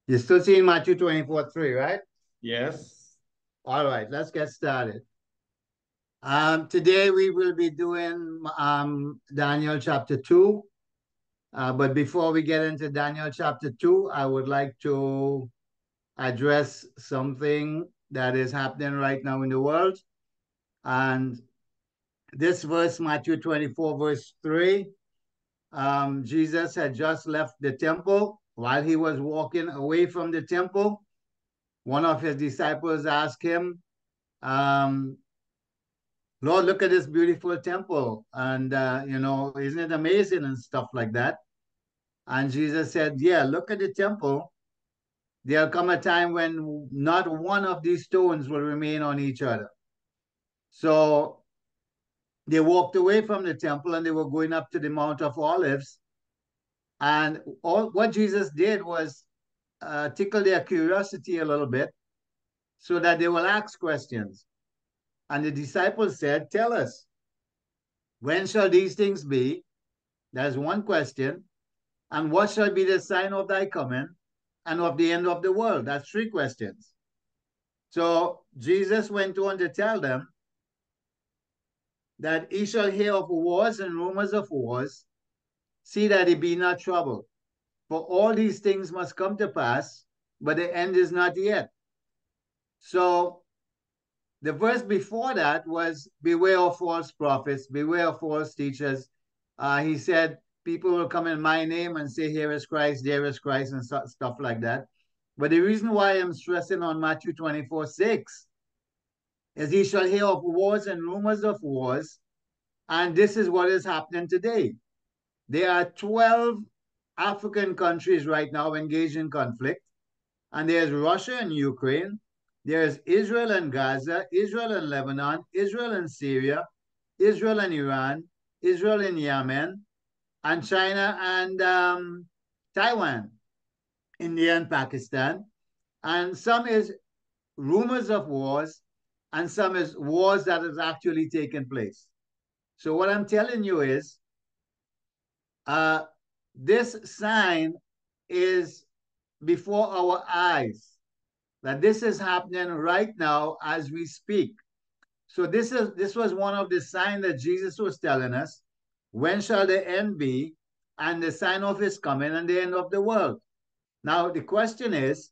You're still seeing Matthew 24:3, right? Yes. All right, let's get started. Today we will be doing Daniel chapter 2. But before we get into Daniel chapter 2, I would like to address something that is happening right now in the world. And this verse, Matthew 24, verse 3, Jesus had just left the temple. While he was walking away from the temple, one of his disciples asked him, um, Lord, look at this beautiful temple. And, isn't it amazing and stuff like that? And Jesus said, yeah, look at the temple. There'll come a time when not one of these stones will remain on each other. So they walked away from the temple and they were going up to the Mount of Olives. And all what Jesus did was tickle their curiosity a little bit so that they will ask questions. And the disciples said, tell us, when shall these things be? That's one question. And what shall be the sign of thy coming and of the end of the world? That's three questions. So Jesus went on to tell them that he shall hear of wars and rumors of wars. See that he be not troubled. For all these things must come to pass, but the end is not yet. So the verse before that was beware of false prophets, beware of false teachers. He said, people will come in my name and say, here is Christ, there is Christ, and stuff like that. But the reason why I'm stressing on Matthew 24:6 is he shall hear of wars and rumors of wars. And this is what is happening today. There are 12 African countries right now engaged in conflict. And there's Russia and Ukraine. There's Israel and Gaza, Israel and Lebanon, Israel and Syria, Israel and Iran, Israel and Yemen, and China and Taiwan, India and Pakistan. And some is rumors of wars, and some is wars that has actually taken place. So what I'm telling you is uh, this sign is before our eyes, that this is happening right now as we speak. So this was one of the signs that Jesus was telling us. When shall the end be? And the sign of his coming and the end of the world. Now the question is,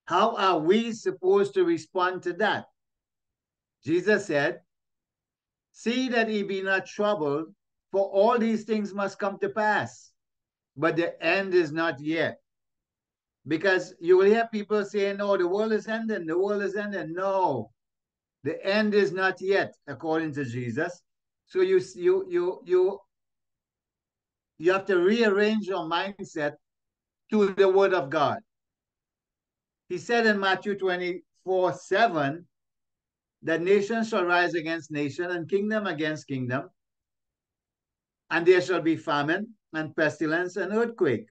how are we supposed to respond to that? Jesus said, see that ye be not troubled, for all these things must come to pass, but the end is not yet. Because you will hear people saying, no, the world is ending, the world is ending. No, the end is not yet, according to Jesus. So you have to rearrange your mindset to the word of God. He said in Matthew 24:7 that nation shall rise against nation and kingdom against kingdom, and there shall be famine and pestilence and earthquake.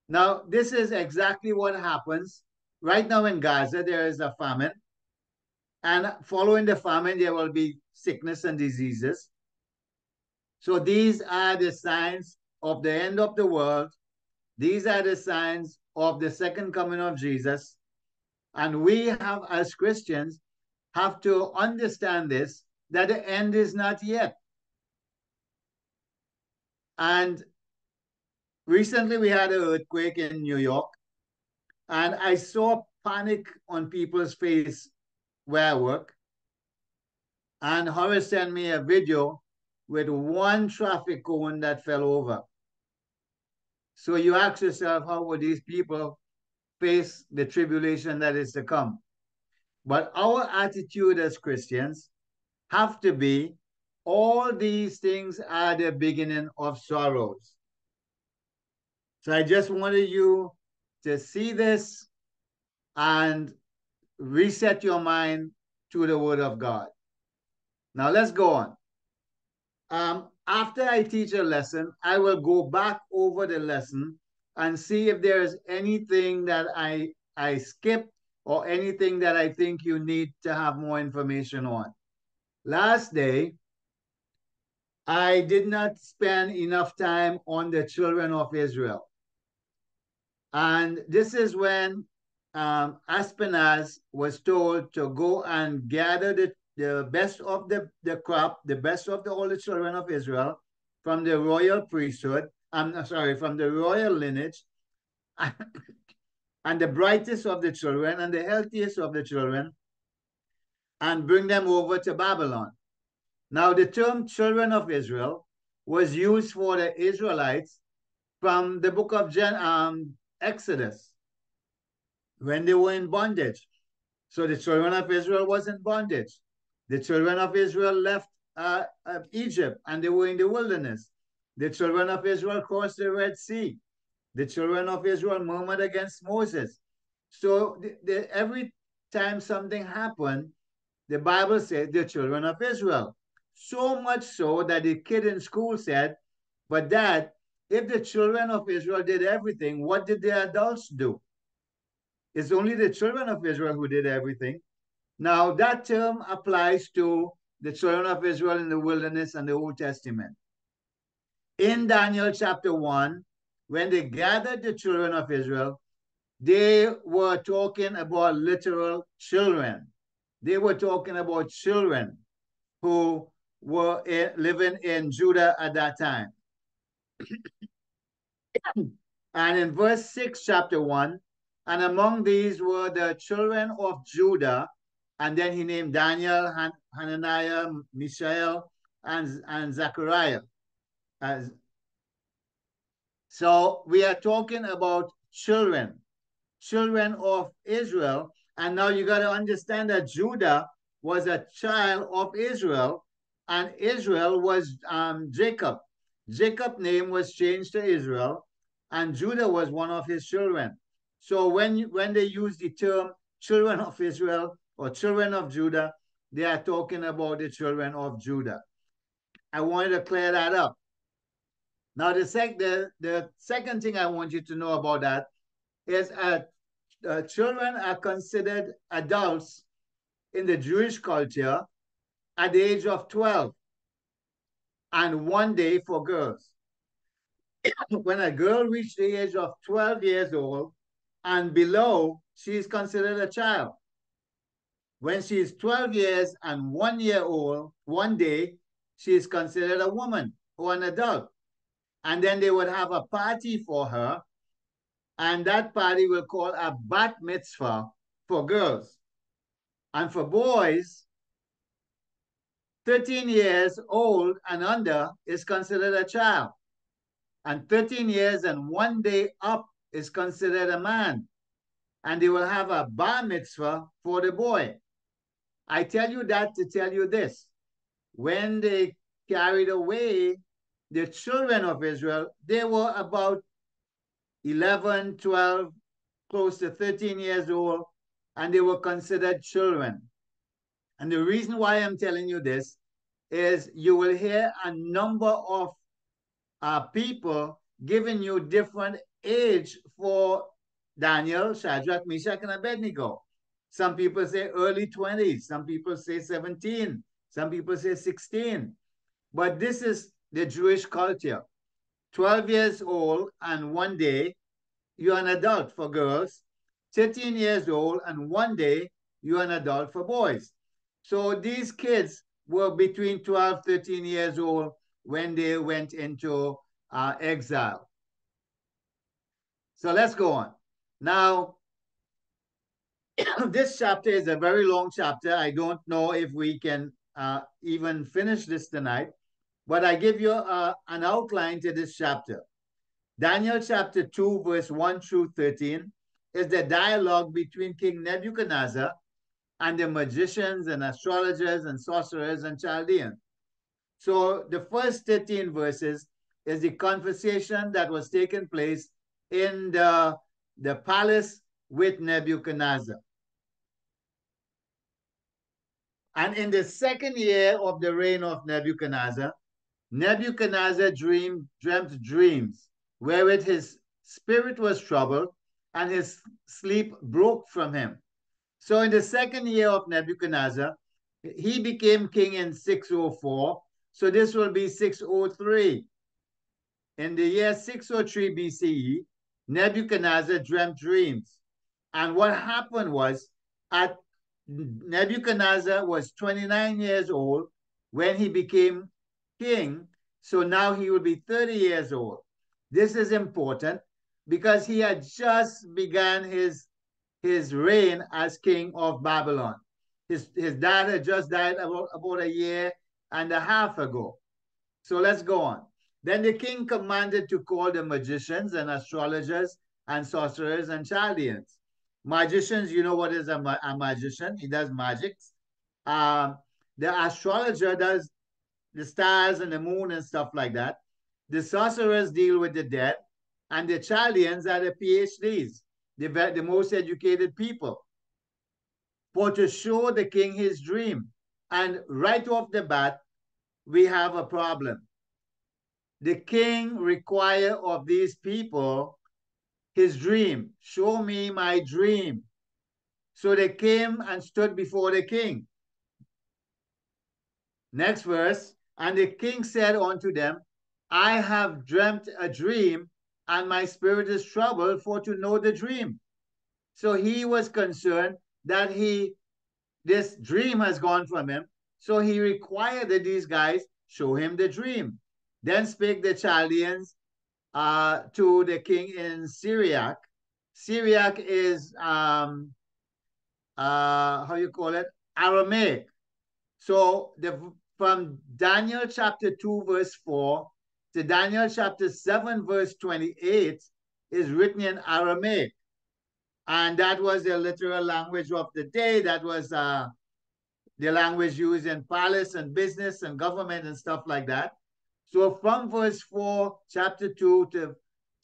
Now, this is exactly what happens right now in Gaza. There is a famine, and following the famine, there will be sickness and diseases. So these are the signs of the end of the world. These are the signs of the second coming of Jesus. And we have, as Christians, have to understand this, that the end is not yet. And recently we had an earthquake in New York, and I saw panic on people's face where I work. And Horace sent me a video with one traffic cone that fell over. So you ask yourself, how would these people face the tribulation that is to come? But our attitude as Christians have to be, all these things are the beginning of sorrows. So I just wanted you to see this and reset your mind to the word of God. Now let's go on. After I teach a lesson, I will go back over the lesson and see if there's anything that I skipped or anything that I think you need to have more information on. Last day, I did not spend enough time on the children of Israel. And this is when Aspenaz was told to go and gather the best of the crop, the best of all the children of Israel from the royal priesthood, I'm sorry, from the royal lineage, and the brightest of the children and the healthiest of the children, and bring them over to Babylon. Now, the term children of Israel was used for the Israelites from the book of Exodus when they were in bondage. So the children of Israel was in bondage. The children of Israel left Egypt and they were in the wilderness. The children of Israel crossed the Red Sea. The children of Israel murmured against Moses. So every time something happened, the Bible said the children of Israel. So much so that the kid in school said, but Dad, if the children of Israel did everything, what did the adults do? It's only the children of Israel who did everything. Now, that term applies to the children of Israel in the wilderness and the Old Testament. In Daniel chapter 1, when they gathered the children of Israel, they were talking about literal children. They were talking about children who were living in Judah at that time. And in verse 6, chapter 1, and among these were the children of Judah, and then he named Daniel, Hananiah, Mishael, and Zechariah. So we are talking about children of Israel. And now you got to understand that Judah was a child of Israel, and Israel was Jacob. Jacob's name was changed to Israel, and Judah was one of his children. So when they use the term children of Israel or children of Judah, they are talking about the children of Judah. I wanted to clear that up. Now, the second thing I want you to know about that is children are considered adults in the Jewish culture at the age of 12 and 1 day for girls. When a girl reaches the age of 12 years old and below, she is considered a child. When she is 12 years and 1 year old, 1 day, she is considered a woman or an adult. And then they would have a party for her, and that party will call a bat mitzvah for girls. And for boys, 13 years old and under is considered a child. And 13 years and 1 day up is considered a man. And they will have a bar mitzvah for the boy. I tell you that to tell you this. When they carried away the children of Israel, they were about 11, 12, close to 13 years old, and they were considered children. And the reason why I'm telling you this is you will hear a number of people giving you different age for Daniel, Shadrach, Meshach, and Abednego. Some people say early 20s, some people say 17, some people say 16. But this is the Jewish culture. 12 years old and 1 day, you're an adult for girls. 13 years old and 1 day, you're an adult for boys. So these kids were between 12, 13 years old when they went into exile. So let's go on. Now, this chapter is a very long chapter. I don't know if we can even finish this tonight, but I give you an outline to this chapter. Daniel chapter 2, verse 1 through 13 is the dialogue between King Nebuchadnezzar and the magicians and astrologers and sorcerers and Chaldeans. So the first 13 verses is the conversation that was taking place in the palace with Nebuchadnezzar. And in the second year of the reign of Nebuchadnezzar, Nebuchadnezzar dreamt dreams wherewith his spirit was troubled and his sleep broke from him. So in the second year of Nebuchadnezzar, he became king in 604. So this will be 603. In the year 603 BCE, Nebuchadnezzar dreamt dreams. And what happened was, at Nebuchadnezzar was 29 years old when he became king. So now he will be 30 years old. This is important because he had just begun his reign as king of Babylon. His dad had just died about a year and a half ago. So let's go on. Then the king commanded to call the magicians and astrologers and sorcerers and Chaldeans. Magicians, you know what is a magician? He does magics. Um, the astrologer does the stars and the moon and stuff like that. The sorcerers deal with the dead, and the Chaldeans are the PhDs, the most educated people, for to show the king his dream. And right off the bat, we have a problem. The king require of these people his dream. Show me my dream. So they came and stood before the king. Next verse. And the king said unto them, I have dreamt a dream, and my spirit is troubled for to know the dream. So he was concerned that this dream has gone from him. So he required that these guys show him the dream. Then spake the Chaldeans to the king in Syriac. Syriac is how you call it? Aramaic. So from Daniel chapter 2 verse 4 to Daniel chapter 7 verse 28 is written in Aramaic. And that was the literal language of the day. That was the language used in palace and business and government and stuff like that. So from verse 4, chapter 2 to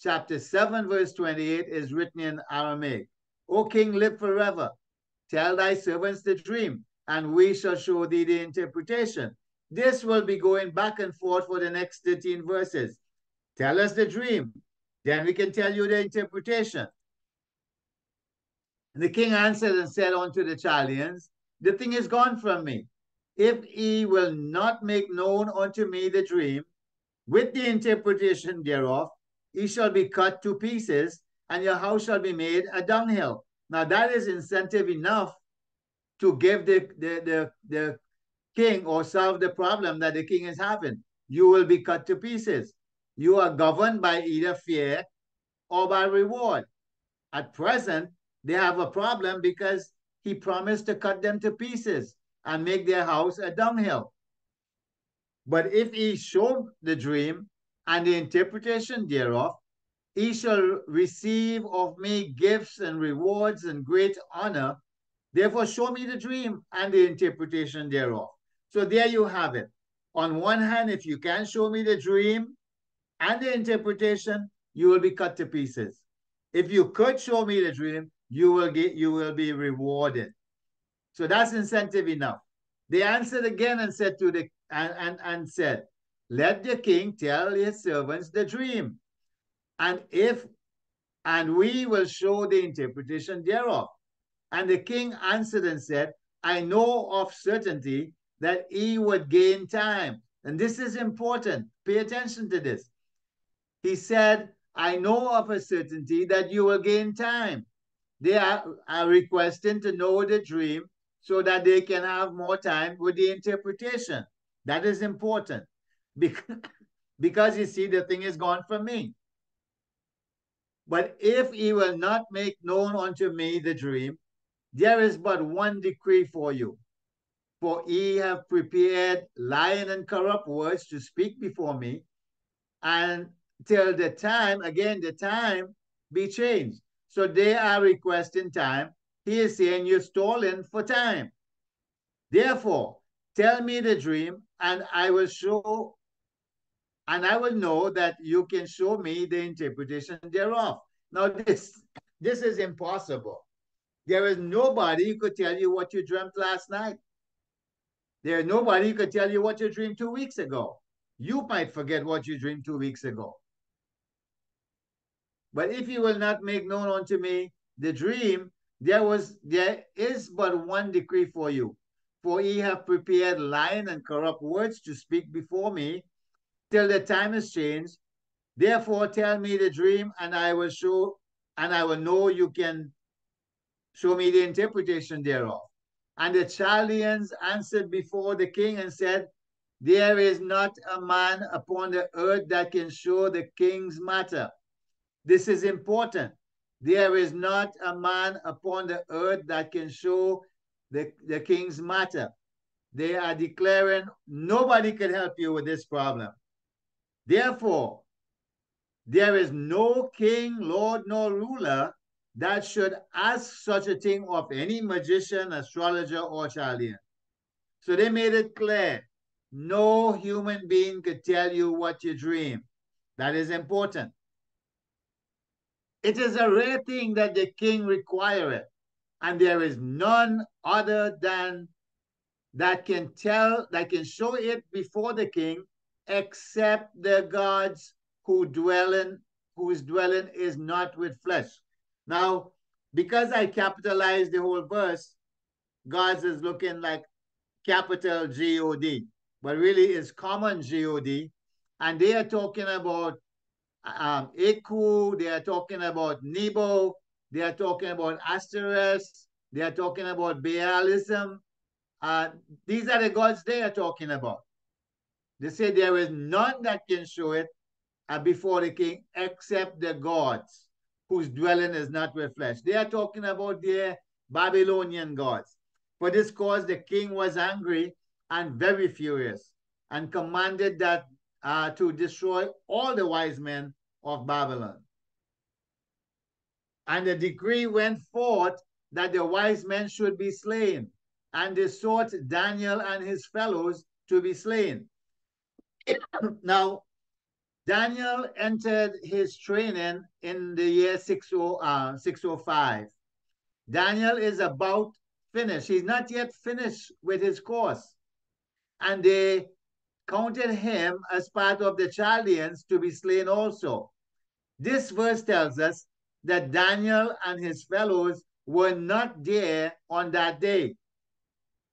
chapter 7, verse 28 is written in Aramaic. O king, live forever. Tell thy servants the dream, and we shall show thee the interpretation. This will be going back and forth for the next 13 verses. Tell us the dream, then we can tell you the interpretation. And the king answered and said unto the Chaldeans, the thing is gone from me. If ye will not make known unto me the dream, with the interpretation thereof, ye shall be cut to pieces, and your house shall be made a dunghill. Now that is incentive enough to give the king or solve the problem that the king is having. You will be cut to pieces. You are governed by either fear or by reward. At present, they have a problem because he promised to cut them to pieces and make their house a dunghill. But if he show the dream and the interpretation thereof, he shall receive of me gifts and rewards and great honor. Therefore, show me the dream and the interpretation thereof. So there you have it. On one hand, if you can show me the dream and the interpretation, you will be cut to pieces. If you could show me the dream, you will be rewarded. So that's incentive enough. They answered again and said to the and said, let the king tell his servants the dream, and we will show the interpretation thereof. And the king answered and said, I know of certainty that he would gain time. And this is important. Pay attention to this. He said, I know of a certainty that you will gain time. They are requesting to know the dream so that they can have more time with the interpretation. That is important. Because you see, the thing is gone from me. But if he will not make known unto me the dream, there is but one decree for you. For ye have prepared lying and corrupt words to speak before me, and till the time, again, the time be changed. So they are requesting time. He is saying you're stolen for time. Therefore, tell me the dream, and I will know that you can show me the interpretation thereof. Now, this is impossible. There is nobody who could tell you what you dreamt last night. There is nobody who could tell you what you dreamed 2 weeks ago. You might forget what you dreamed 2 weeks ago. But if you will not make known unto me the dream, there is but one decree for you. For ye have prepared lying and corrupt words to speak before me, till the time is changed. Therefore, tell me the dream, and I will know you can show me the interpretation thereof. And the Chaldeans answered before the king and said, there is not a man upon the earth that can show the king's matter. This is important. There is not a man upon the earth that can show the king's matter. They are declaring nobody can help you with this problem. Therefore, there is no king, lord, nor ruler that should ask such a thing of any magician, astrologer, or Chaldean. So they made it clear no human being could tell you what you dream. That is important. It is a rare thing that the king requireth, and there is none other than that can show it before the king, except the gods whose dwelling is not with flesh. Now, because I capitalized the whole verse, gods is looking like capital G-O-D, but really it's common G-O-D. And they are talking about Aku, they are talking about Nebo, they are talking about Asteris, they are talking about Baalism. Uh, these are the gods they are talking about. They say there is none that can show it before the king except the gods whose dwelling is not with flesh. They are talking about their Babylonian gods. For this cause, the king was angry and very furious and commanded that to destroy all the wise men of Babylon. And the decree went forth that the wise men should be slain. And they sought Daniel and his fellows to be slain. Now, Daniel entered his training in the year 605. Daniel is about finished. He's not yet finished with his course. And they counted him as part of the Chaldeans to be slain also. This verse tells us that Daniel and his fellows were not there on that day.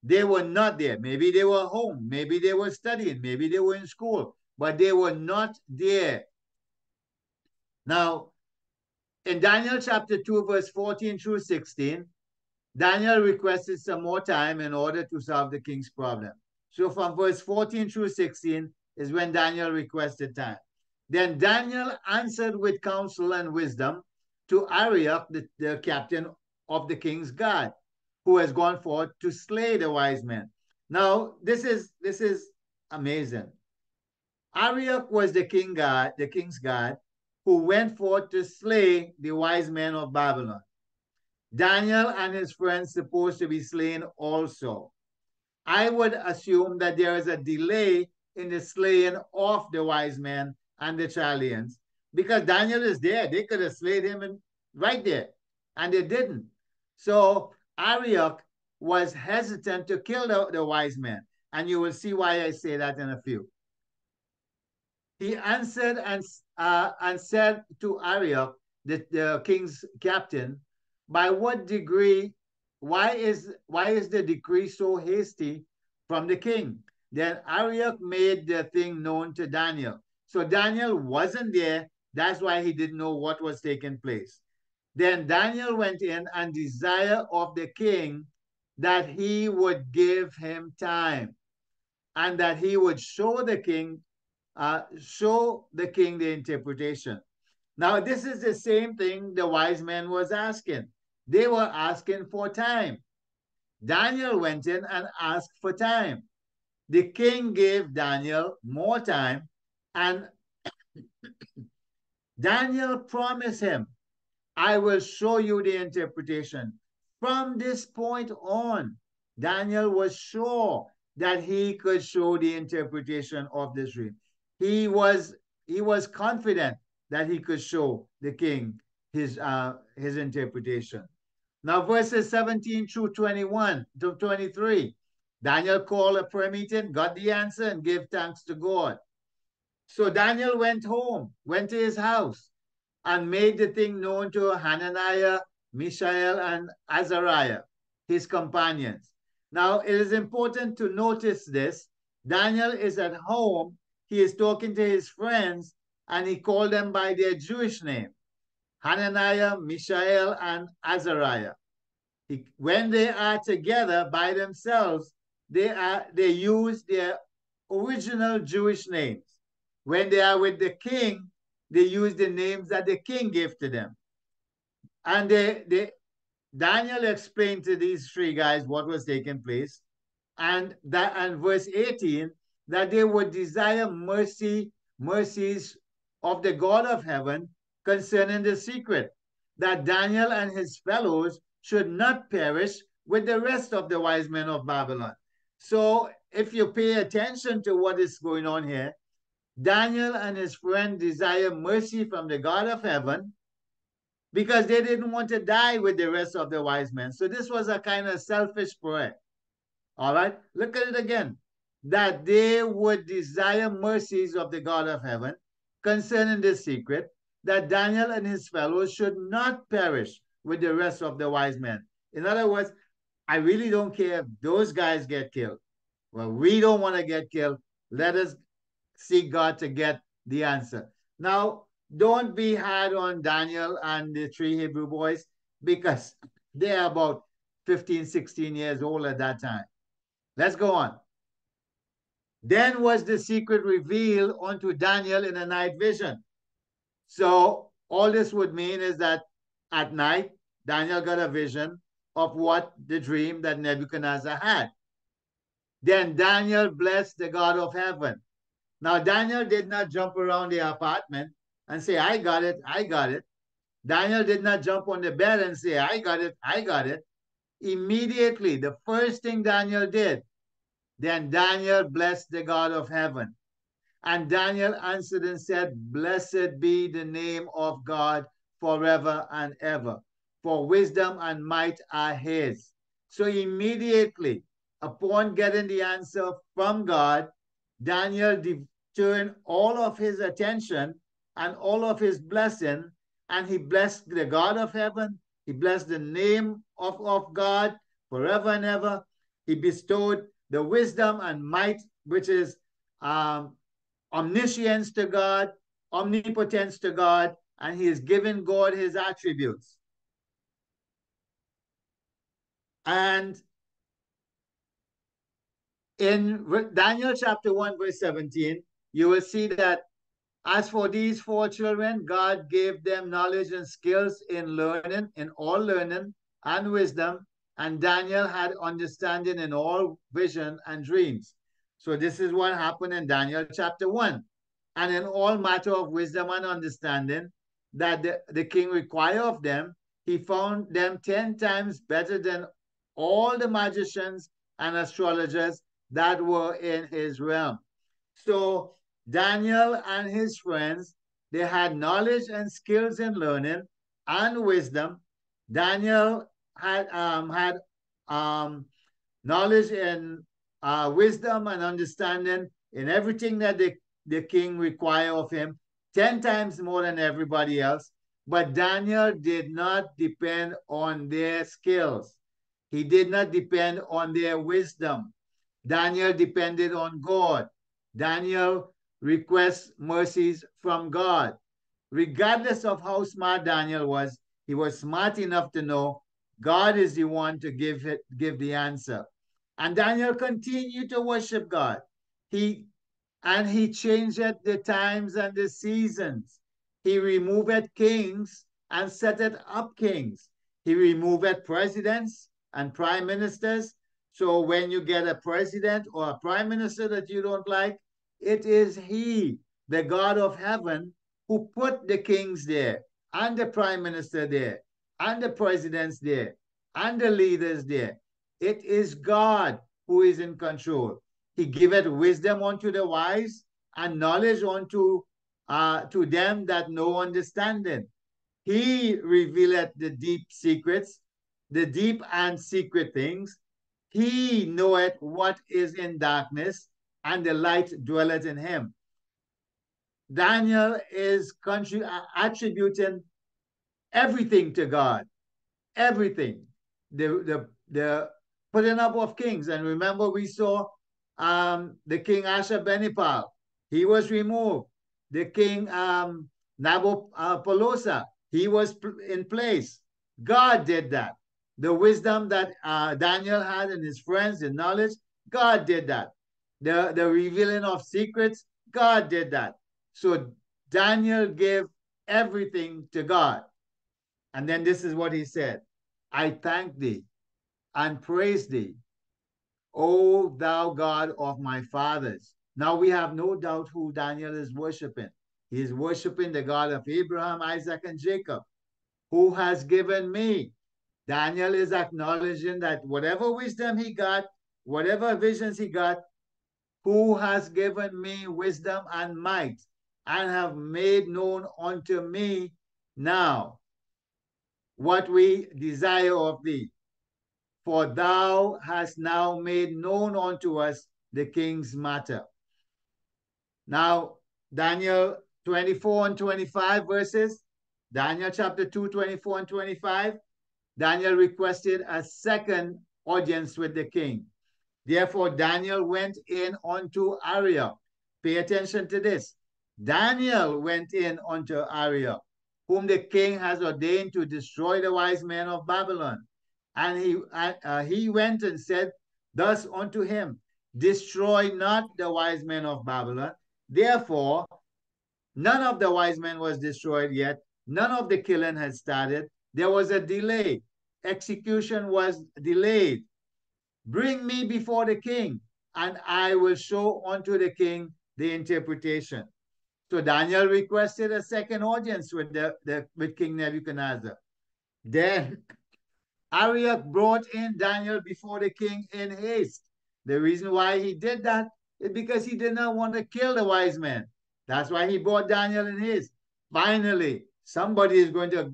They were not there. Maybe they were home. Maybe they were studying. Maybe they were in school. But they were not there. Now, in Daniel chapter 2, verse 14 through 16, Daniel requested some more time in order to solve the king's problem. So from verse 14 through 16 is when Daniel requested time. Then Daniel answered with counsel and wisdom to Arioch, the captain of the king's guard, who has gone forth to slay the wise men. Now, this is amazing. Arioch was the king's guard, who went forth to slay the wise men of Babylon. Daniel and his friends supposed to be slain also. I would assume that there is a delay in the slaying of the wise men and the Chaldeans because Daniel is there. They could have slayed him right there, and they didn't. So Arioch was hesitant to kill the wise men, and you will see why I say that in a few. He answered and said to Arioch, the king's captain, by what degree, why is the decree so hasty from the king? Then Arioch made the thing known to Daniel. So Daniel wasn't there. That's why he didn't know what was taking place. Then Daniel went in and desired of the king that he would give him time and that he would show the king the interpretation. Now, this is the same thing the wise men was asking. They were asking for time. Daniel went in and asked for time. The king gave Daniel more time, and Daniel promised him, I will show you the interpretation. From this point on, Daniel was sure that he could show the interpretation of this dream. He was confident that he could show the king his interpretation. Now, verses 17 through 21 to 23, Daniel called a prayer meeting, got the answer, and gave thanks to God. So Daniel went home, went to his house, and made the thing known to Hananiah, Mishael, and Azariah, his companions. Now, it is important to notice this. Daniel is at home. He is talking to his friends, and he called them by their Jewish name, Hananiah, Mishael, and Azariah. When they are together by themselves, they use their original Jewish names. When they are with the king, they use the names that the king gave to them. And Daniel explained to these three guys what was taking place, and verse 18, that they would desire mercies of the God of heaven concerning the secret, that Daniel and his fellows should not perish with the rest of the wise men of Babylon. So if you pay attention to what is going on here, Daniel and his friend desire mercy from the God of heaven because they didn't want to die with the rest of the wise men. So this was a kind of selfish prayer. All right, look at it again. That they would desire mercies of the God of heaven concerning this secret, that Daniel and his fellows should not perish with the rest of the wise men. In other words, I really don't care if those guys get killed. Well, we don't want to get killed. Let us seek God to get the answer. Now, don't be hard on Daniel and the three Hebrew boys because they're about 15, 16 years old at that time. Let's go on. Then was the secret revealed unto Daniel in a night vision. So all this would mean is that at night, Daniel got a vision of what the dream that Nebuchadnezzar had. Then Daniel blessed the God of heaven. Now, Daniel did not jump around the apartment and say, I got it, I got it. Daniel did not jump on the bed and say, I got it, I got it. Immediately, the first thing Daniel did, then Daniel blessed the God of heaven. And Daniel answered and said, Blessed be the name of God forever and ever, for wisdom and might are his. So immediately, upon getting the answer from God, Daniel turned all of his attention and all of his blessing, and he blessed the God of heaven. He blessed the name of God forever and ever. He bestowed the wisdom and might, which is omniscience to God, omnipotence to God, and he is giving God his attributes. And in Daniel chapter 1, verse 17, you will see that as for these four children, God gave them knowledge and skills in learning, in all learning and wisdom, and Daniel had understanding in all vision and dreams. So this is what happened in Daniel chapter 1. And in all matter of wisdom and understanding that the king required of them, he found them 10 times better than all the magicians and astrologers that were in his realm. So Daniel and his friends, they had knowledge and skills in learning and wisdom. Daniel had knowledge and wisdom and understanding in everything that the king required of him, 10 times more than everybody else. But Daniel did not depend on their skills. He did not depend on their wisdom. Daniel depended on God. Daniel requests mercies from God. Regardless of how smart Daniel was, he was smart enough to know God is the one to give the answer. And Daniel continued to worship God. He changed the times and the seasons. He removed kings and set it up kings. He removed presidents and prime ministers. So when you get a president or a prime minister that you don't like, it is he, the God of heaven, who put the kings there and the prime minister there and the presidents there and the leaders there. It is God who is in control. He giveth wisdom unto the wise and knowledge unto to them that know understanding. He revealeth the deep secrets, the deep and secret things. He knoweth what is in darkness, and the light dwelleth in him. Daniel is attributing everything to God, everything. The putting up of kings. And remember, we saw the king Ashurbanipal. He was removed. the king Nabopolassar. He was in place. God did that. The wisdom that Daniel had and his friends, the knowledge, God did that. The revealing of secrets, God did that. So Daniel gave everything to God. And then this is what he said: I thank thee and praise thee, O thou God of my fathers. Now we have no doubt who Daniel is worshiping. He is worshiping the God of Abraham, Isaac, and Jacob, who has given me. Daniel is acknowledging that whatever wisdom he got, whatever visions he got, who has given me wisdom and might, and have made known unto me now what we desire of thee. For thou hast now made known unto us the king's matter. Now, Daniel 24 and 25 verses, Daniel chapter 2, 24 and 25, Daniel requested a second audience with the king. Therefore, Daniel went in unto Arioch. Pay attention to this. Daniel went in unto Arioch, whom the king has ordained to destroy the wise men of Babylon. And he went and said thus unto him, destroy not the wise men of Babylon. Therefore, none of the wise men was destroyed yet. None of the killing had started. There was a delay. Execution was delayed. Bring me before the king, and I will show unto the king the interpretation. So Daniel requested a second audience with with King Nebuchadnezzar. Then Arioch brought in Daniel before the king in haste. The reason why he did that is because he did not want to kill the wise men. That's why he brought Daniel in haste. Finally, somebody is going to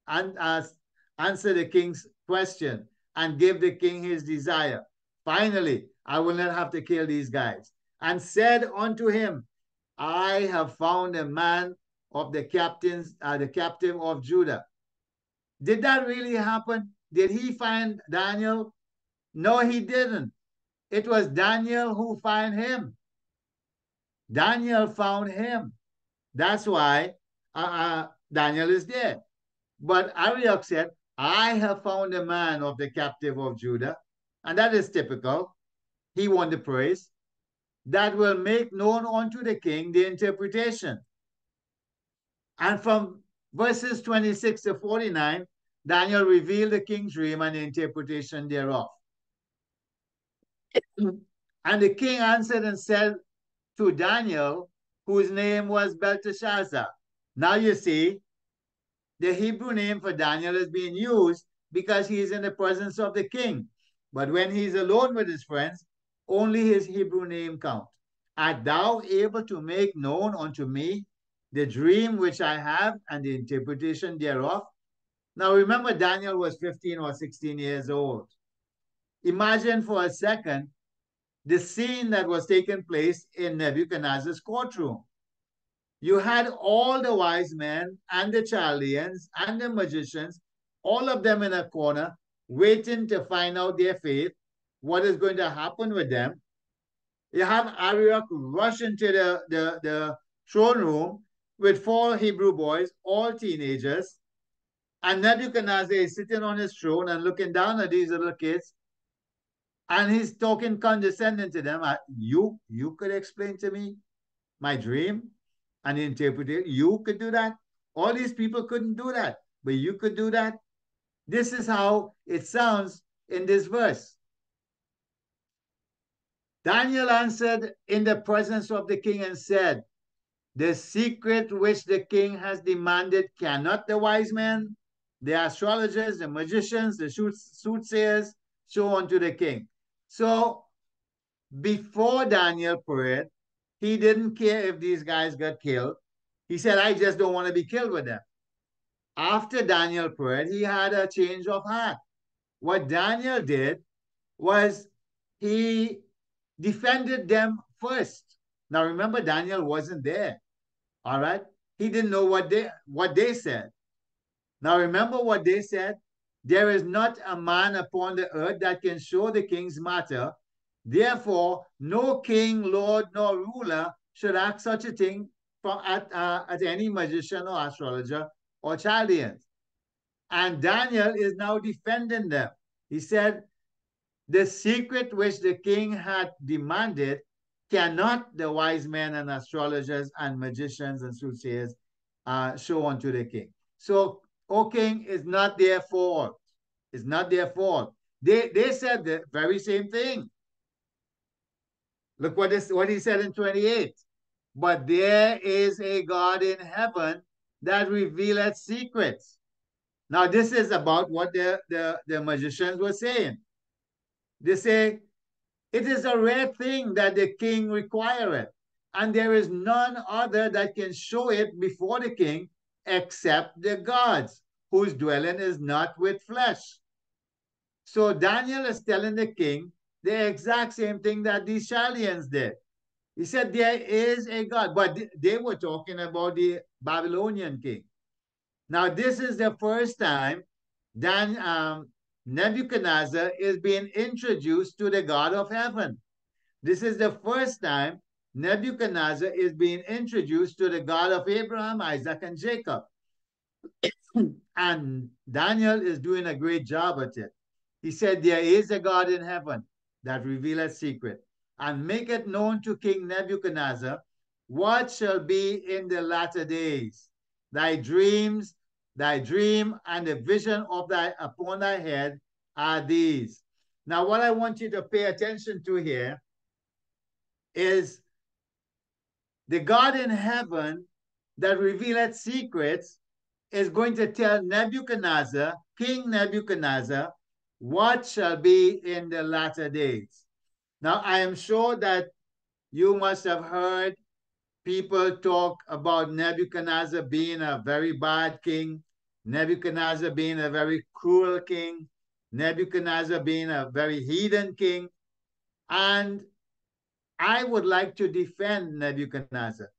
answer the king's question and give the king his desire. Finally, I will not have to kill these guys. And said unto him, I have found a man of the captive of Judah. Did that really happen? Did he find Daniel? No, he didn't. It was Daniel who found him. Daniel found him. That's why Daniel is there. But Arioch said, I have found a man of the captive of Judah. And that is typical. He won the praise. That will make known unto the king the interpretation. And from verses 26 to 49, Daniel revealed the king's dream and the interpretation thereof. And the king answered and said to Daniel, whose name was Belteshazzar. Now you see, the Hebrew name for Daniel is being used because he is in the presence of the king. But when he's alone with his friends, only his Hebrew name counts. Art thou able to make known unto me the dream which I have and the interpretation thereof? Now remember, Daniel was 15 or 16 years old. Imagine for a second the scene that was taking place in Nebuchadnezzar's courtroom. You had all the wise men and the Chaldeans and the magicians, all of them in a corner, waiting to find out their fate, what is going to happen with them. You have Arioch rush into the throne room with 4 Hebrew boys, all teenagers, and Nebuchadnezzar is sitting on his throne and looking down at these little kids, and he's talking condescending to them. You could explain to me my dream and interpret it. You could do that. All these people couldn't do that, but you could do that. This is how it sounds in this verse. Daniel answered in the presence of the king and said, the secret which the king has demanded cannot the wise men, the astrologers, the magicians, the soothsayers show unto the king. So before Daniel prayed, he didn't care if these guys got killed. He said, I just don't want to be killed with them. After Daniel prayed, he had a change of heart. What Daniel did was he defended them first. Now remember, Daniel wasn't there. All right? He didn't know what they said. Now remember what they said. There is not a man upon the earth that can show the king's matter. Therefore, no king, lord, nor ruler should ask such a thing at any magician or astrologer or Chaldeans. And Daniel is now defending them. He said, the secret which the king had demanded cannot the wise men and astrologers and magicians and soothsayers show unto the king. So, O king, is not their fault. It's not their fault. They said the very same thing. Look what he said in 28. But there is a God in heaven that revealeth secrets. Now, this is about what the magicians were saying. They say, it is a rare thing that the king requireth, and there is none other that can show it before the king except the gods, whose dwelling is not with flesh. So Daniel is telling the king the exact same thing that these Chaldeans did. He said there is a God, but they were talking about the Babylonian king. Now, this is the first time Nebuchadnezzar is being introduced to the God of heaven. This is the first time Nebuchadnezzar is being introduced to the God of Abraham, Isaac, and Jacob. And Daniel is doing a great job at it. He said, there is a God in heaven that revealeth secret, and maketh known to King Nebuchadnezzar what shall be in the latter days. Thy dream, and the vision of thy upon thy head are these. Now, what I want you to pay attention to here is the God in heaven that revealeth secrets is going to tell Nebuchadnezzar, King Nebuchadnezzar, what shall be in the latter days. Now, I am sure that you must have heard people talk about Nebuchadnezzar being a very bad king, Nebuchadnezzar being a very cruel king, Nebuchadnezzar being a very heathen king. And I would like to defend Nebuchadnezzar.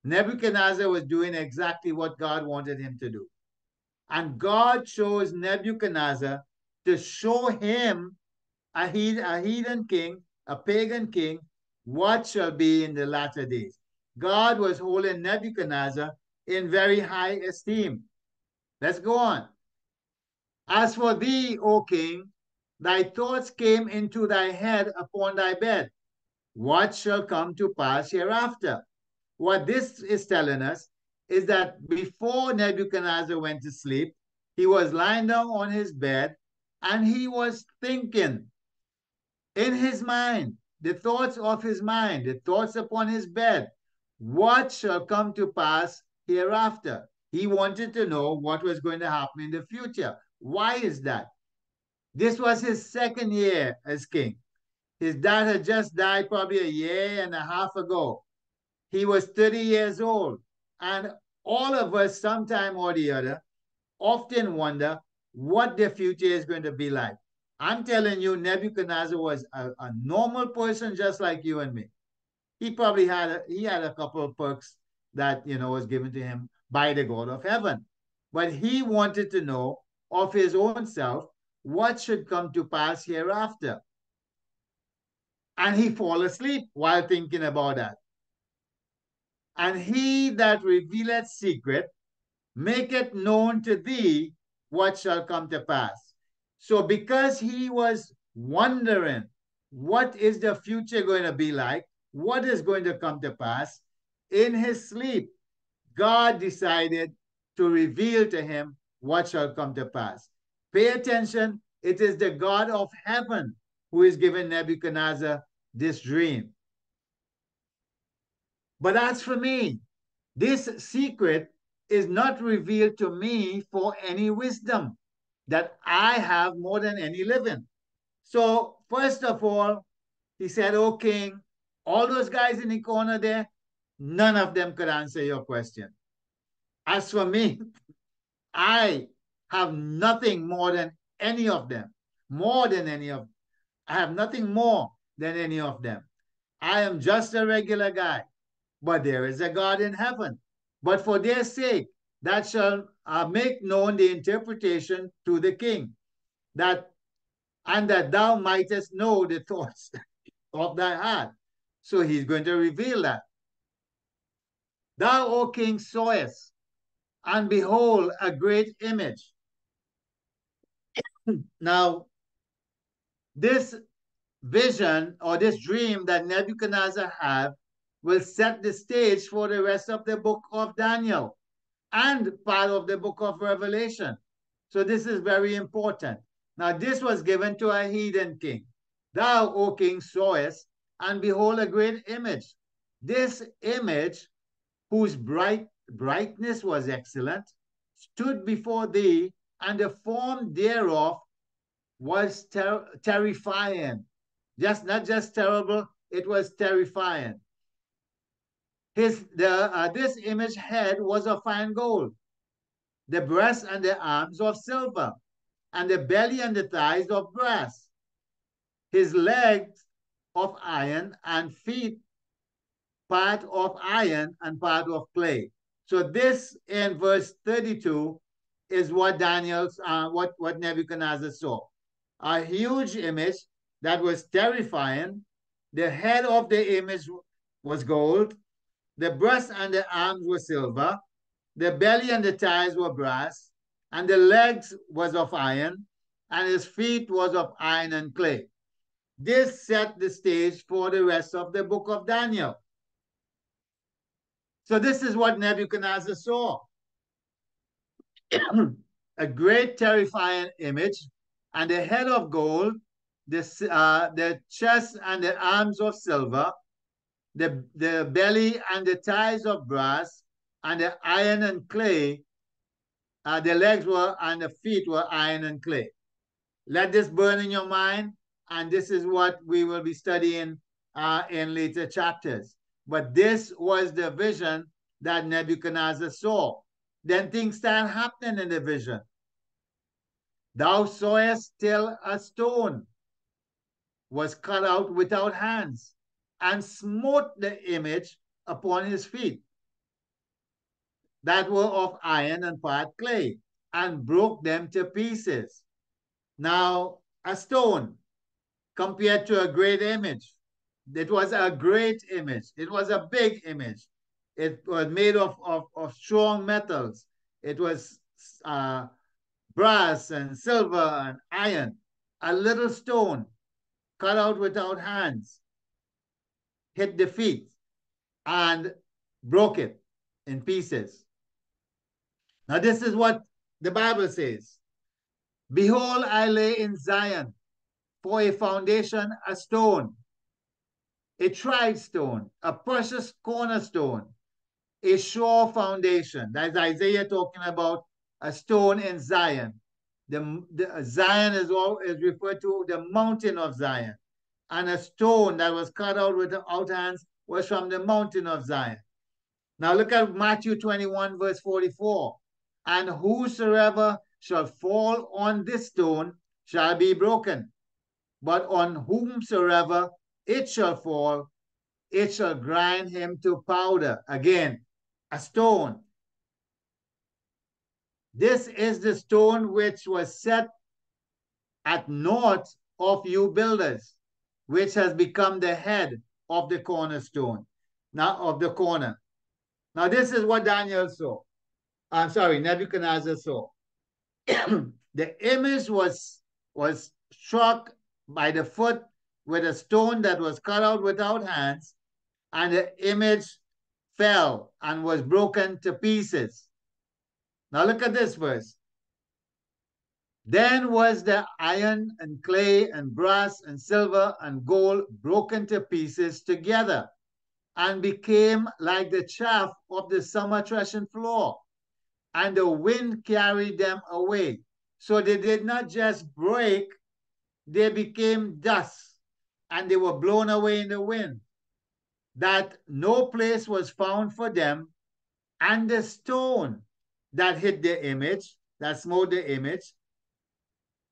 Nebuchadnezzar was doing exactly what God wanted him to do. And God chose Nebuchadnezzar to show him, a heathen king, a pagan king, what shall be in the latter days. God was holding Nebuchadnezzar in very high esteem. Let's go on. As for thee, O king, thy thoughts came into thy head upon thy bed. What shall come to pass hereafter? What this is telling us is that before Nebuchadnezzar went to sleep, he was lying down on his bed and he was thinking in his mind, the thoughts of his mind, the thoughts upon his bed, what shall come to pass hereafter? He wanted to know what was going to happen in the future. Why is that? This was his second year as king. His dad had just died probably a year and a half ago. He was 30 years old. And all of us, sometime or the other, often wonder what the future is going to be like. I'm telling you, Nebuchadnezzar was a normal person just like you and me. He probably had a couple of perks that was given to him by the God of heaven. But he wanted to know of his own self what should come to pass hereafter. And he fall asleep while thinking about that. And he that revealeth secret maketh known to thee what shall come to pass. So because he was wondering what is the future going to be like, what is going to come to pass, in his sleep, God decided to reveal to him what shall come to pass. Pay attention, it is the God of heaven who is giving Nebuchadnezzar this dream. But as for me, this secret is not revealed to me for any wisdom that I have more than any living. So, first of all, he said, "O king, all those guys in the corner there, none of them could answer your question. As for me, I have nothing more than any of them, more than any of them. I have nothing more than any of them. I am just a regular guy, but there is a God in heaven. But for their sake, that shall make known the interpretation to the king, and that thou mightest know the thoughts of thy heart." So he's going to reveal that. Thou, O king, sawest, and behold, a great image. Now, this vision or this dream that Nebuchadnezzar had will set the stage for the rest of the book of Daniel and part of the book of Revelation. So this is very important. Now, this was given to a heathen king. Thou, O king, sawest, and behold, a great image. This image, whose brightness was excellent, stood before thee, and the form thereof was terrifying. Just not just terrible, it was terrifying. This image head was of fine gold, the breast and the arms of silver, and the belly and the thighs of brass, his legs of iron, and feet part of iron and part of clay. So this in verse 32 is what what Nebuchadnezzar saw. A huge image that was terrifying. The head of the image was gold. The breast and the arms were silver. The belly and the thighs were brass. And the legs was of iron. And his feet was of iron and clay. This set the stage for the rest of the book of Daniel. So this is what Nebuchadnezzar saw. A great terrifying image, and the head of gold, the chest and the arms of silver, the belly and the thighs of brass, and the iron and clay, the legs were and the feet were iron and clay. Let this burn in your mind, and this is what we will be studying in later chapters. But this was the vision that Nebuchadnezzar saw. Then things start happening in the vision. Thou sawest till a stone was cut out without hands, and smote the image upon his feet, that were of iron and part clay, and broke them to pieces. Now, a stone compared to a great image. It was a great image. It was a big image. It was made of strong metals. It was brass and silver and iron. A little stone cut out without hands hit the feet and broke it in pieces. Now, this is what the Bible says. Behold, I lay in Zion for a foundation, a stone, a tried stone, a precious cornerstone, a sure foundation. That's Isaiah talking about a stone in Zion. The Zion is referred to the mountain of Zion. And a stone that was cut out without hands was from the mountain of Zion. Now look at Matthew 21, verse 44. And whosoever shall fall on this stone shall be broken. But on whomsoever it shall fall, it shall grind him to powder. Again, a stone. This is the stone which was set at naught of you builders, which has become the head of the cornerstone, now of the corner. Now this is what Daniel saw. I'm sorry, Nebuchadnezzar saw. The image was struck by the foot with a stone that was cut out without hands, and the image fell and was broken to pieces. Now look at this verse. Then was the iron and clay and brass and silver and gold broken to pieces together, and became like the chaff of the summer threshing floor, and the wind carried them away. So they did not just break, they became dust, and they were blown away in the wind, that no place was found for them, and the stone that hit the image, that smote the image,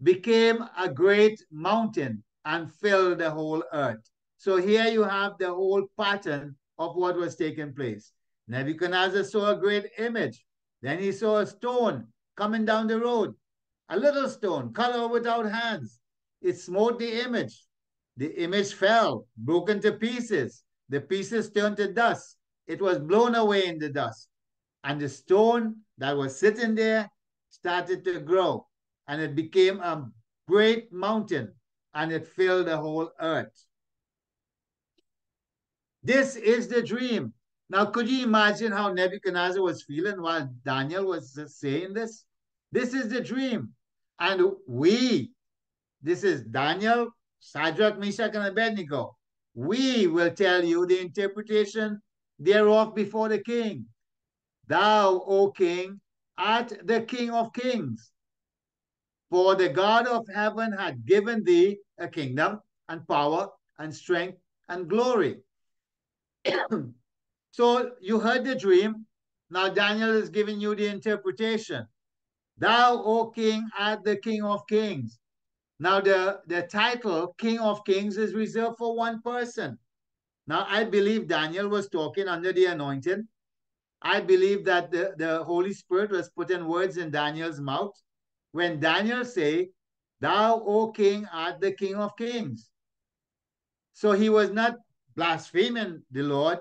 became a great mountain and filled the whole earth. So here you have the whole pattern of what was taking place. Nebuchadnezzar saw a great image. Then he saw a stone coming down the road, a little stone cut out without hands. It smote the image. The image fell, broken to pieces. The pieces turned to dust. it was blown away in the dust. And the stone that was sitting there started to grow, and it became a great mountain, and it filled the whole earth. This is the dream. Now, could you imagine how Nebuchadnezzar was feeling while Daniel was saying this? This is the dream. And this is Daniel, Shadrach, Meshach, and Abednego. We will tell you the interpretation thereof before the king. Thou, O king, art the King of kings. For the God of heaven had given thee a kingdom and power and strength and glory. So you heard the dream. Now Daniel is giving you the interpretation. Thou, O king, art the King of kings. Now the title King of Kings is reserved for one person. Now I believe Daniel was talking under the anointing. I believe that the Holy Spirit was putting words in Daniel's mouth. When Daniel say, Thou, O king, art the King of kings. So he was not blaspheming the Lord,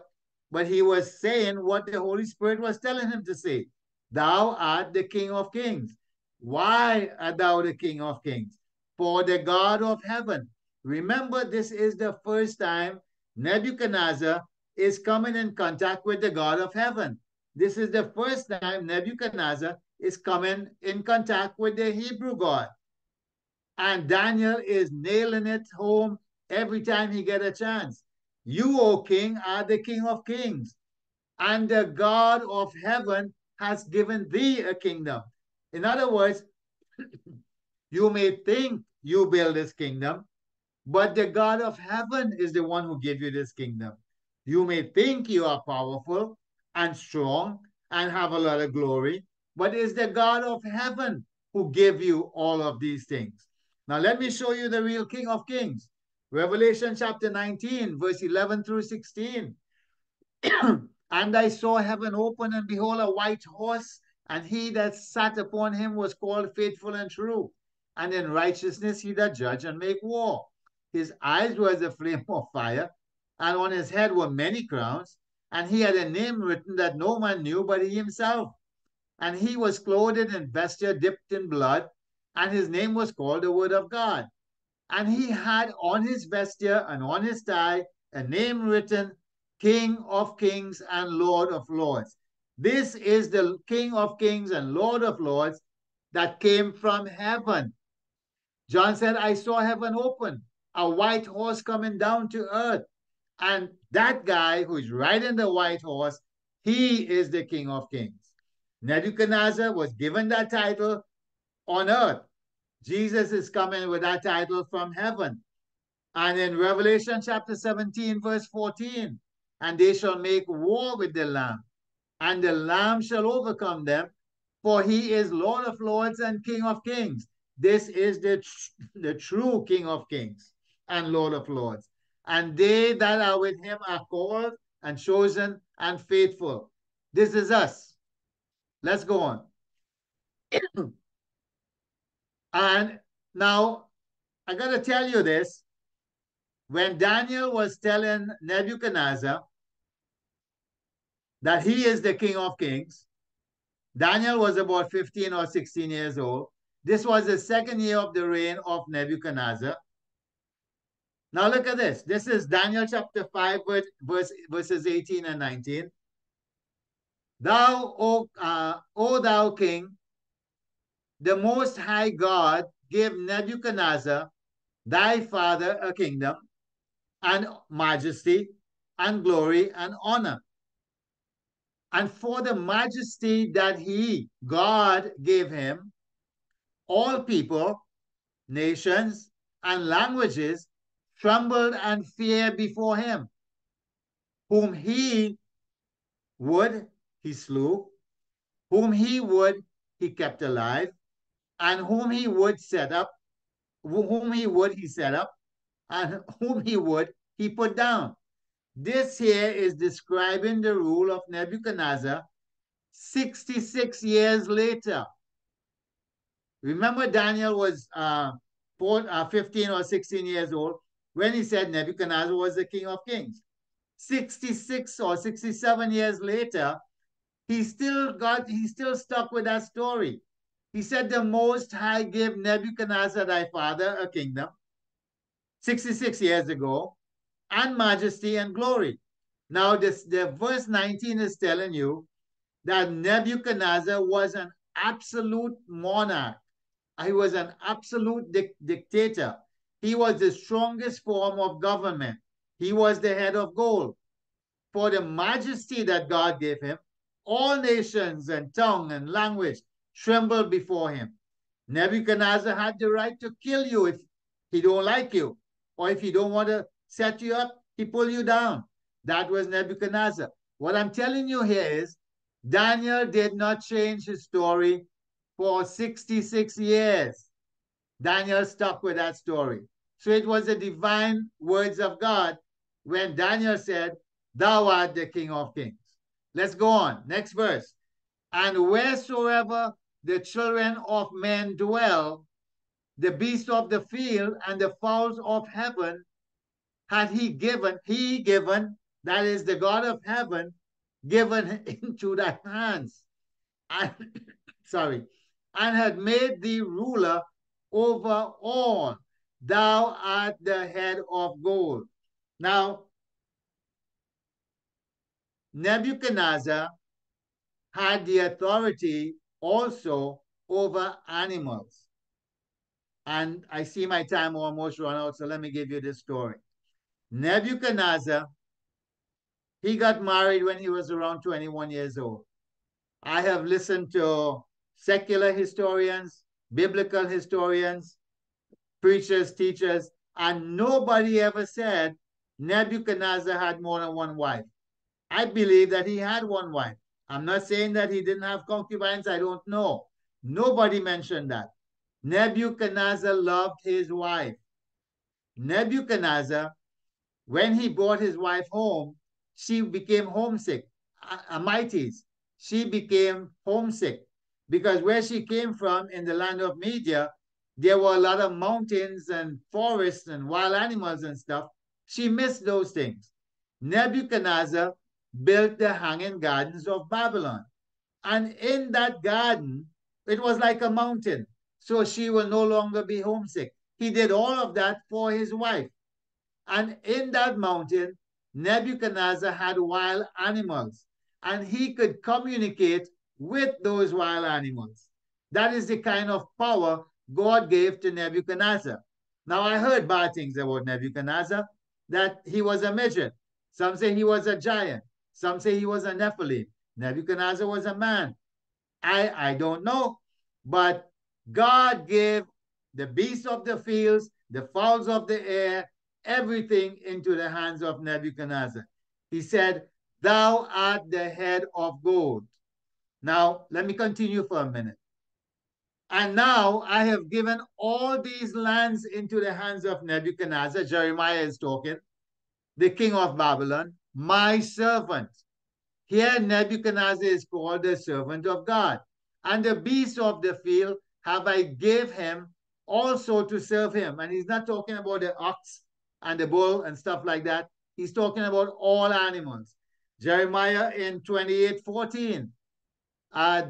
but he was saying what the Holy Spirit was telling him to say. Thou art the King of kings. Why art thou the King of kings? For the God of heaven. Remember, this is the first time Nebuchadnezzar is coming in contact with the God of heaven. This is the first time Nebuchadnezzar is coming in contact with the Hebrew God. And Daniel is nailing it home every time he get a chance. You, O king, are the King of kings, and the God of heaven has given thee a kingdom. In other words, you may think you build this kingdom, but the God of heaven is the one who gave you this kingdom. You may think you are powerful and strong and have a lot of glory, but it's the God of heaven who gave you all of these things. Now, let me show you the real King of Kings. Revelation chapter 19, verse 11 through 16. And I saw heaven open, and behold, a white horse, and he that sat upon him was called Faithful and True. And in righteousness he that judge and make war. His eyes were as a flame of fire, and on his head were many crowns, and he had a name written that no man knew but he himself. And he was clothed in vesture dipped in blood, and his name was called the Word of God. And he had on his vesture and on his thigh a name written, King of Kings and Lord of Lords. This is the King of Kings and Lord of Lords that came from heaven. John said, I saw heaven open, a white horse coming down to earth. And that guy who's riding the white horse, he is the King of Kings. Nebuchadnezzar was given that title on earth. Jesus is coming with that title from heaven. And in Revelation chapter 17, verse 14, and they shall make war with the Lamb, and the Lamb shall overcome them, for he is Lord of lords and King of kings. This is the true King of kings and Lord of lords. And they that are with him are called and chosen and faithful. This is us. Let's go on. And now, I got to tell you this. When Daniel was telling Nebuchadnezzar that he is the King of Kings, Daniel was about 15 or 16 years old. This was the second year of the reign of Nebuchadnezzar. Now look at this. This is Daniel chapter 5, verses 18 and 19. Thou, O thou king, the most high God gave Nebuchadnezzar, thy father, a kingdom and majesty and glory and honor. And for the majesty that he, God, gave him, all people, nations, and languages trembled and feared before him. Whom he would, he slew. Whom he would, he kept alive. And whom he would set up, whom he would, he set up. And whom he would, he put down. This here is describing the rule of Nebuchadnezzar 66 years later. Remember, Daniel was 15 or 16 years old when he said Nebuchadnezzar was the King of Kings. 66 or 67 years later, he still stuck with that story. He said, the Most High gave Nebuchadnezzar thy father a kingdom 66 years ago, and majesty and glory. Now, the verse 19 is telling you that Nebuchadnezzar was an absolute monarch. He was an absolute dictator. He was the strongest form of government. He was the head of gold. For the majesty that God gave him, all nations and tongue and language trembled before him. Nebuchadnezzar had the right to kill you if he don't like you, or if he don't want to set you up, he pull you down. That was Nebuchadnezzar. What I'm telling you here is Daniel did not change his story for 66 years. Daniel stuck with that story. So it was the divine words of God when Daniel said, thou art the King of Kings. Let's go on. Next verse. And wheresoever the children of men dwell, the beasts of the field and the fowls of heaven had he given, that is the God of heaven, given into thy hands. And, sorry, and had made thee ruler over all. Thou art the head of gold. Now, Nebuchadnezzar had the authority also over animals. And I see my time almost run out, so let me give you this story. Nebuchadnezzar, he got married when he was around 21 years old. I have listened to secular historians, biblical historians, preachers, teachers, and nobody ever said Nebuchadnezzar had more than one wife. I believe that he had one wife. I'm not saying that he didn't have concubines. I don't know. Nobody mentioned that. Nebuchadnezzar loved his wife. Nebuchadnezzar, when he brought his wife home, she became homesick. Amites, she became homesick because where she came from in the land of Media, there were a lot of mountains and forests and wild animals and stuff. She missed those things. Nebuchadnezzar built the hanging gardens of Babylon. And in that garden, it was like a mountain. So she will no longer be homesick. He did all of that for his wife. And in that mountain, Nebuchadnezzar had wild animals, and he could communicate with those wild animals. That is the kind of power God gave to Nebuchadnezzar. Now, I heard bad things about Nebuchadnezzar, that he was a midget. Some say he was a giant. Some say he was a Nephilim. Nebuchadnezzar was a man. I don't know, but God gave the beasts of the fields, the fowls of the air, everything into the hands of Nebuchadnezzar. He said, thou art the head of gold. Now, let me continue for a minute. And now I have given all these lands into the hands of Nebuchadnezzar. Jeremiah is talking, the king of Babylon, my servant. Here Nebuchadnezzar is called the servant of God. And the beasts of the field have I gave him also to serve him. And he's not talking about the ox and the bull and stuff like that. He's talking about all animals. Jeremiah in 28:14.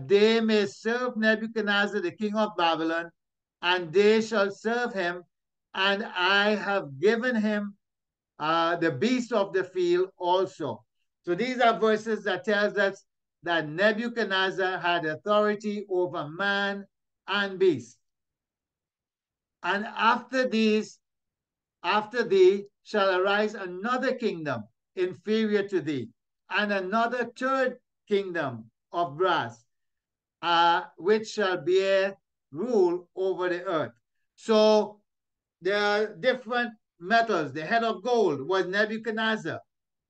They may serve Nebuchadnezzar, the king of Babylon, and they shall serve him. And I have given him the beasts of the field also. So these are verses that tells us that Nebuchadnezzar had authority over man and beast. And after thee shall arise another kingdom inferior to thee, and another third kingdom of brass, which shall bear rule over the earth. So there are different metals. The head of gold was Nebuchadnezzar.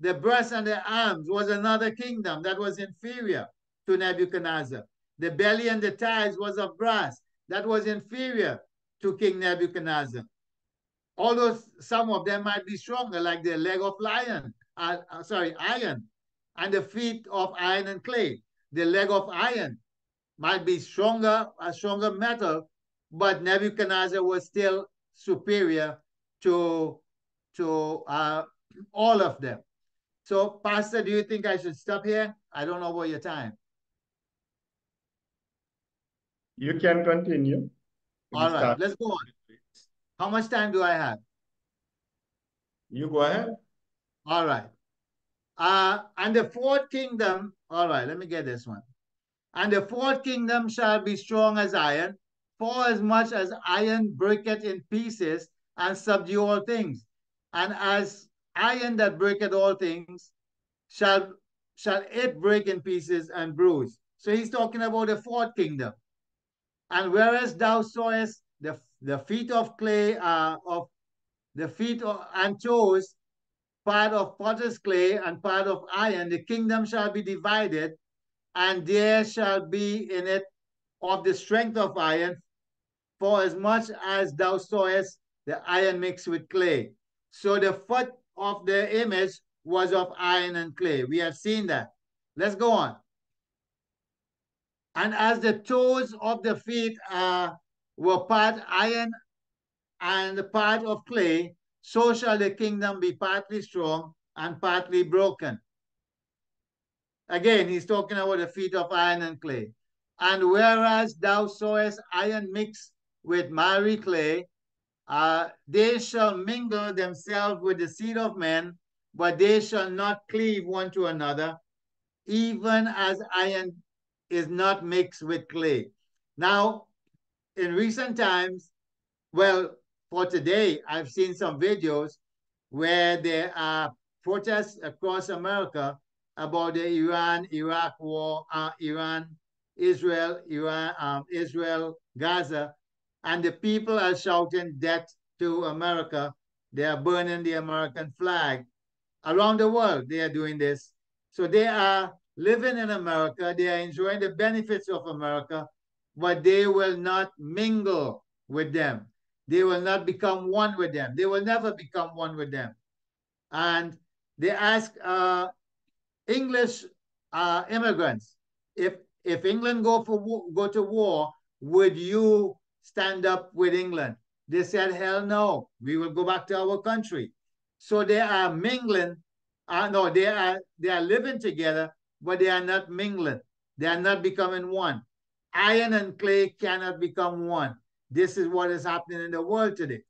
The breast and the arms was another kingdom that was inferior to Nebuchadnezzar. The belly and the thighs was of brass. That was inferior to King Nebuchadnezzar. Although some of them might be stronger, like the leg of iron, and the feet of iron and clay. The leg of iron might be stronger, a stronger metal, but Nebuchadnezzar was still superior to all of them. So, Pastor, do you think I should stop here? I don't know about your time. You can continue. All We'll right, start. let's go on. How much time do I have? You go ahead. All right. And the fourth kingdom, all right, let me get this one. And the fourth kingdom shall be strong as iron, for as much as iron breaketh in pieces and subdue all things. And as iron that breaketh all things, shall shall it break in pieces and bruise. So he's talking about the fourth kingdom. And whereas thou sawest the feet of clay, of the feet of, and toes, part of potter's clay and part of iron, the kingdom shall be divided, and there shall be in it of the strength of iron, for as much as thou sawest the iron mixed with clay. So the foot of the image was of iron and clay. We have seen that. Let's go on. And as the toes of the feet were part iron and part of clay, so shall the kingdom be partly strong and partly broken. Again, he's talking about the feet of iron and clay. And whereas thou sawest iron mixed with miry clay, they shall mingle themselves with the seed of men, but they shall not cleave one to another, even as iron is not mixed with clay. Now, in recent times, well, for today, I've seen some videos where there are protests across America about the Iran-Iraq war, Israel, Gaza, and the people are shouting death to America. They are burning the American flag. Around the world, they are doing this. So they are living in America. They are enjoying the benefits of America, but they will not mingle with them. They will not become one with them. They will never become one with them. And they ask English immigrants, if England go to war, would you stand up with England? They said, hell no, we will go back to our country. So they are mingling. No, they are living together, but they are not mingling. They are not becoming one. Iron and clay cannot become one. This is what is happening in the world today.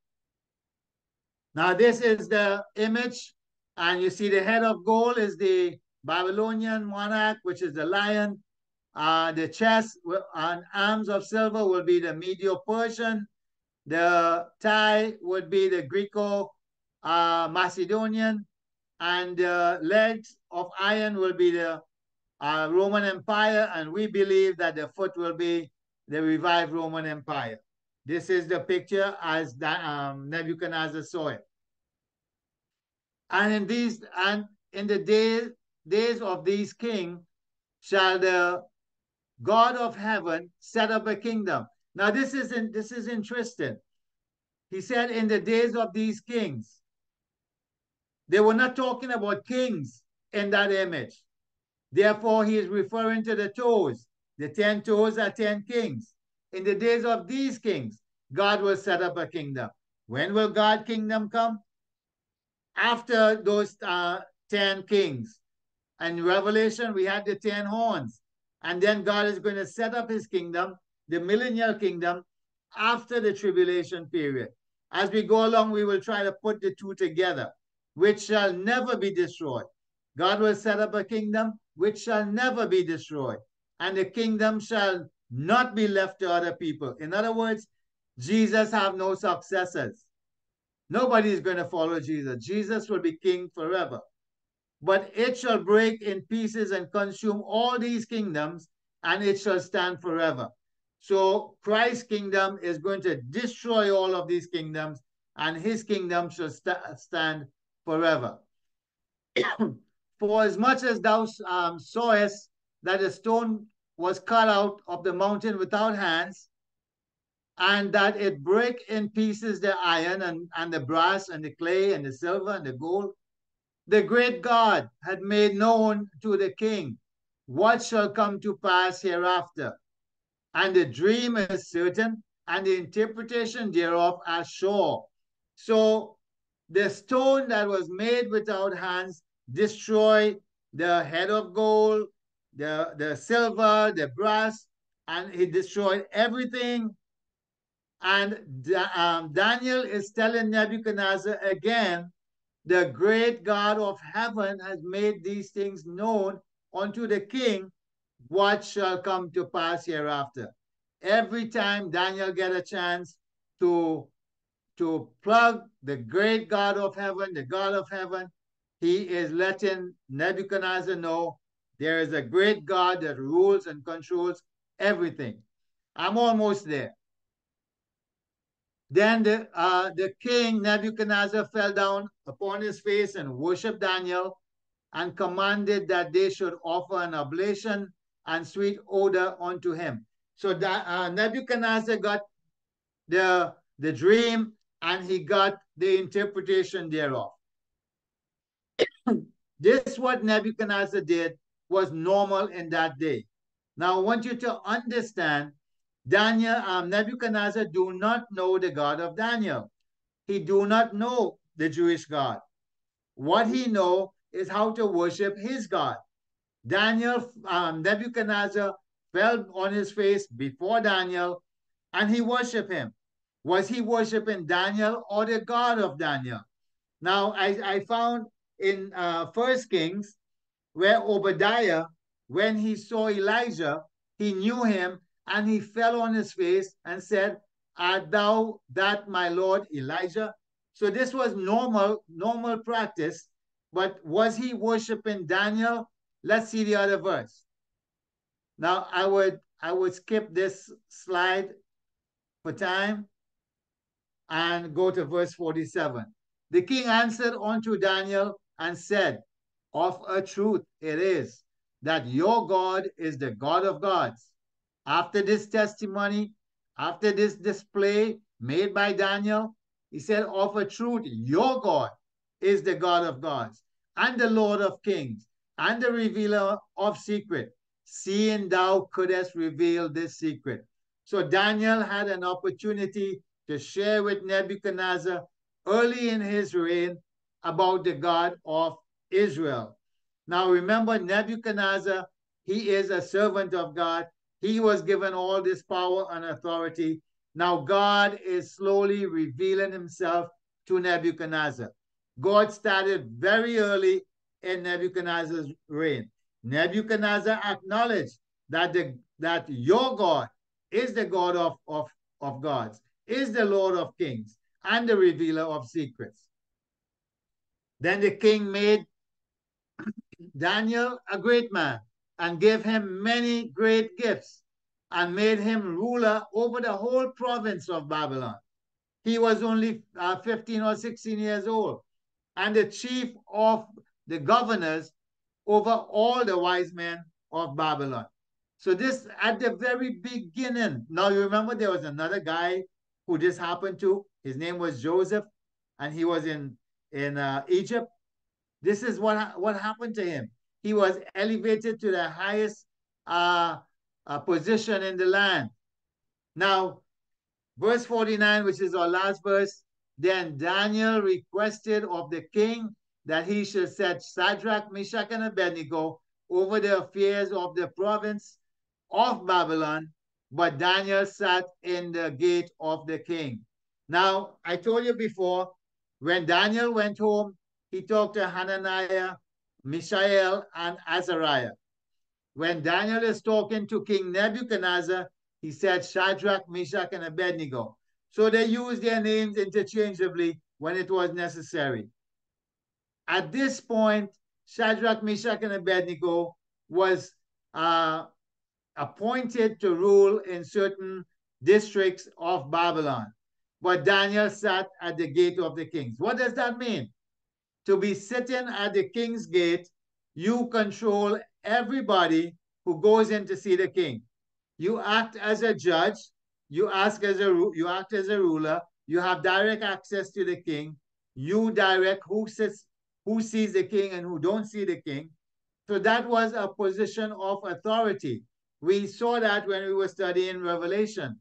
Now, this is the image, and you see the head of gold is the Babylonian monarch, which is the lion. The chest and arms of silver will be the Medo-Persian. The thigh would be the Greco-Macedonian, and the legs of iron will be the Roman Empire, and we believe that the foot will be the revived Roman Empire. This is the picture as Nebuchadnezzar saw it. And in the days of these kings shall the God of heaven set up a kingdom. Now this is interesting. He said in the days of these kings. They were not talking about kings in that image. Therefore, he is referring to the toes. The 10 toes are 10 kings. In the days of these kings, God will set up a kingdom. When will God's kingdom come? After those 10 kings. And in Revelation, we had the 10 horns. And then God is going to set up his kingdom, the millennial kingdom, after the tribulation period. As we go along, we will try to put the two together, which shall never be destroyed. God will set up a kingdom which shall never be destroyed, and the kingdom shall not be left to other people. In other words, Jesus have no successors. Nobody is going to follow Jesus. Jesus will be king forever. But it shall break in pieces and consume all these kingdoms, and it shall stand forever. So Christ's kingdom is going to destroy all of these kingdoms, and his kingdom shall stand forever. For as much as thou sawest that a stone was cut out of the mountain without hands, and that it break in pieces the iron and the brass and the clay and the silver and the gold, the great God had made known to the king what shall come to pass hereafter. And the dream is certain, and the interpretation thereof are sure. So the stone that was made without hands destroy the head of gold, the silver, the brass, and he destroyed everything. And Daniel is telling Nebuchadnezzar again, the great God of heaven has made these things known unto the king, what shall come to pass hereafter. Every time Daniel get a chance to to plug the great God of heaven, the God of heaven, he is letting Nebuchadnezzar know there is a great God that rules and controls everything. I'm almost there. Then the king Nebuchadnezzar fell down upon his face and worshiped Daniel and commanded that they should offer an oblation and sweet odor unto him. So that Nebuchadnezzar got the dream and he got the interpretation thereof. This what Nebuchadnezzar did was normal in that day. Now I want you to understand Nebuchadnezzar do not know the God of Daniel. He do not know the Jewish God. What he know is how to worship his God. Nebuchadnezzar fell on his face before Daniel and he worshiped him. Was he worshiping Daniel or the God of Daniel? Now, I found in First Kings where Obadiah, when he saw Elijah, he knew him and he fell on his face and said, art thou that my Lord Elijah? So this was normal practice, but was he worshiping Daniel? Let's see the other verse. Now I would skip this slide for time and go to verse 47. The king answered unto Daniel and said, of a truth it is that your God is the God of gods. After this testimony, after this display made by Daniel, he said, of a truth, your God is the God of gods and the Lord of kings and the revealer of secret, seeing thou couldst reveal this secret. So Daniel had an opportunity to share with Nebuchadnezzar early in his reign about the God of Israel. Now remember, Nebuchadnezzar, he is a servant of God. He was given all this power and authority. Now God is slowly revealing himself to Nebuchadnezzar. God started very early in Nebuchadnezzar's reign. Nebuchadnezzar acknowledged that your God is the God of gods, is the Lord of kings, and the revealer of secrets. Then the king made Daniel a great man and gave him many great gifts and made him ruler over the whole province of Babylon. He was only 15 or 16 years old and the chief of the governors over all the wise men of Babylon. So this at the very beginning. Now you remember there was another guy who this happened to. His name was Joseph, and he was in Egypt. This is what happened to him. He was elevated to the highest position in the land. Now, verse 49, which is our last verse, then Daniel requested of the king that he should set Shadrach, Meshach, and Abednego over the affairs of the province of Babylon, but Daniel sat in the gate of the king. Now, I told you before, when Daniel went home, he talked to Hananiah, Mishael, and Azariah. When Daniel is talking to King Nebuchadnezzar, he said Shadrach, Meshach, and Abednego. So they used their names interchangeably when it was necessary. At this point, Shadrach, Meshach, and Abednego was appointed to rule in certain districts of Babylon. But Daniel sat at the gate of the kings. What does that mean? To be sitting at the king's gate, you control everybody who goes in to see the king. You act as a judge, you act as a ruler, you have direct access to the king, you direct who sees the king and who don't see the king. So that was a position of authority. We saw that when we were studying Revelation.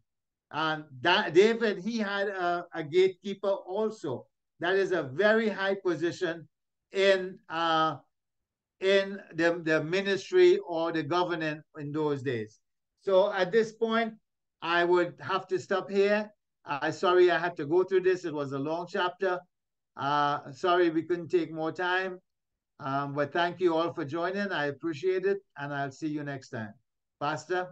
And David, he had a gatekeeper also. That is a very high position in in the ministry or the government in those days. So at this point, I would have to stop here. Sorry I had to go through this. It was a long chapter. Sorry we couldn't take more time. But thank you all for joining. I appreciate it, and I'll see you next time. Pastor?